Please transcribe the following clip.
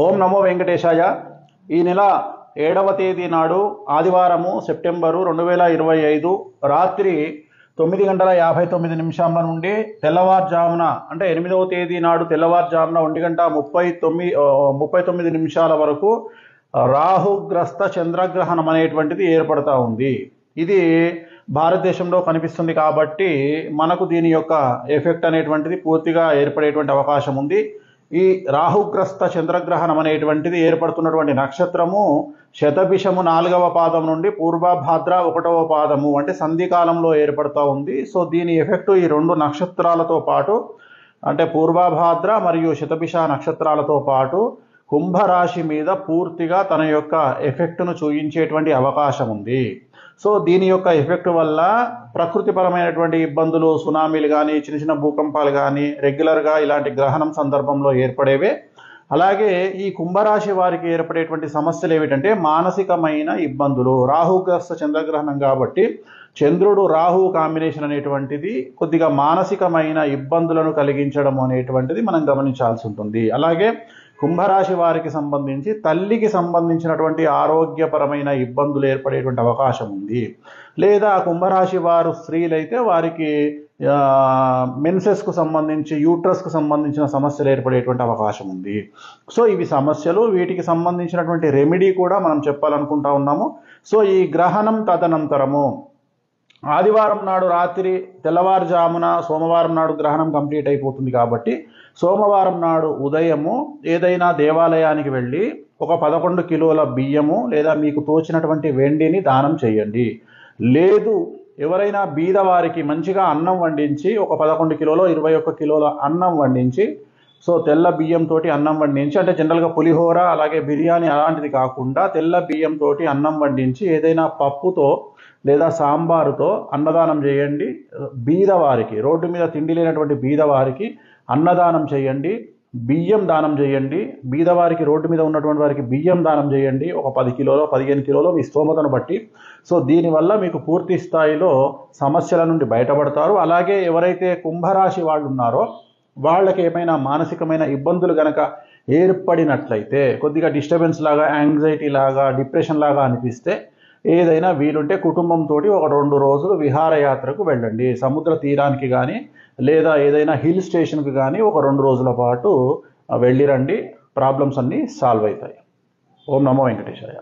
ఓం నమో వెంకటేశాయ. ఈ నెల 7వ తేదీ నాడు ఆదివారము సెప్టెంబరు 2025 రాత్రి 9:59 నుండి తెల్లవారుజామున అంటే 8వ తేదీ నాడు తెల్లవారుజామున 1:39 వరకు రాహుగ్రస్త చంద్రగ్రహణం అనేటువంటిది ఏర్పడతా ఉంది. ఇది భారతదేశంలో కనిపిస్తుంది కాబట్టి మనకు దీని యొక్క ఎఫెక్ట్ అనేటువంటిది పూర్తిగా ఏర్పడేటువంటి అవకాశం ఉంది. ఈ రాహుగ్రస్త చంద్రగ్రహణం అనేటువంటిది ఏర్పడుతున్నటువంటి నక్షత్రము శతభిషము 4వ పాదం నుండి పూర్వభాద్ర 1వ పాదము అంటే సంధికాలంలో ఏర్పడుతూ ఉంది. సో దీని ఎఫెక్ట్ ఈ రెండు నక్షత్రాలతో పాటు అంటే పూర్వభాద్ర మరియు శతభిష నక్షత్రాలతో పాటు కుంభరాశి మీద పూర్తిగా తన యొక్క ఎఫెక్ట్ను చూపించేటువంటి అవకాశం ఉంది. సో దీని యొక్క ఎఫెక్ట్ వల్ల ప్రకృతిపరమైనటువంటి ఇబ్బందులు, సునామీలు కానీ, చిన్న చిన్న భూకంపాలు కానీ రెగ్యులర్గా ఇలాంటి గ్రహణం సందర్భంలో ఏర్పడేవే. అలాగే ఈ కుంభరాశి వారికి ఏర్పడేటువంటి సమస్యలు ఏమిటంటే మానసికమైన ఇబ్బందులు. రాహుగ్రస్త చంద్రగ్రహణం కాబట్టి చంద్రుడు రాహు కాంబినేషన్ అనేటువంటిది కొద్దిగా మానసికమైన ఇబ్బందులను కలిగించడం అనేటువంటిది మనం గమనించాల్సి ఉంటుంది. అలాగే కుంభరాశి వారికి సంబంధించి తల్లికి సంబంధించినటువంటి ఆరోగ్యపరమైన ఇబ్బందులు ఏర్పడేటువంటి అవకాశం ఉంది. లేదా కుంభరాశి వారు స్త్రీలైతే వారికి మెన్సెస్కు సంబంధించి యూట్రస్కు సంబంధించిన సమస్యలు ఏర్పడేటువంటి అవకాశం ఉంది. సో ఇవి సమస్యలు, వీటికి సంబంధించినటువంటి రెమెడీ కూడా మనం చెప్పాలనుకుంటా ఉన్నాము. సో ఈ గ్రహణం తదనంతరము ఆదివారం నాడు రాత్రి తెల్లవారుజామున సోమవారం నాడు గ్రహణం కంప్లీట్ అయిపోతుంది కాబట్టి సోమవారం నాడు ఉదయము ఏదైనా దేవాలయానికి వెళ్ళి ఒక 11 కిలోల బియ్యము లేదా మీకు తోచినటువంటి వెండిని దానం చేయండి. లేదు ఎవరైనా బీదవారికి మంచిగా అన్నం వండించి ఒక 11 కిలోలో 21 కిలోల అన్నం వండించి, సో తెల్ల బియ్యంతో అన్నం వండించి అంటే జనరల్గా పులిహోర అలాగే బిర్యానీ అలాంటిది కాకుండా తెల్ల బియ్యంతో అన్నం వండించి ఏదైనా పప్పుతో లేదా సాంబారుతో అన్నదానం చేయండి. బీదవారికి, రోడ్డు మీద తిండి లేనటువంటి బీదవారికి అన్నదానం చేయండి, బియ్యం దానం చేయండి. బీదవారికి, రోడ్డు మీద ఉన్నటువంటి వారికి బియ్యం దానం చేయండి. ఒక 10 కిలోలో 15 కిలోలో మీ స్తోమతను బట్టి. సో దీనివల్ల మీకు పూర్తి స్థాయిలో సమస్యల నుండి బయటపడతారు. అలాగే ఎవరైతే కుంభరాశి వాళ్ళు ఉన్నారో వాళ్ళకి ఏమైనా మానసికమైన ఇబ్బందులు కనుక ఏర్పడినట్లయితే, కొద్దిగా డిస్టర్బెన్స్ లాగా, యాంగ్జైటీ లాగా, డిప్రెషన్ లాగా అనిపిస్తే ఏదైనా వీలుంటే కుటుంబంతో ఒక 2 రోజులు విహారయాత్రకు వెళ్ళండి. సముద్ర తీరానికి కానీ లేదా ఏదైనా హిల్ స్టేషన్కి కానీ ఒక 2 రోజుల పాటు వెళ్ళిరండి. ప్రాబ్లమ్స్ అన్నీ సాల్వ్ అవుతాయి. ఓం నమో వెంకటేశాయ.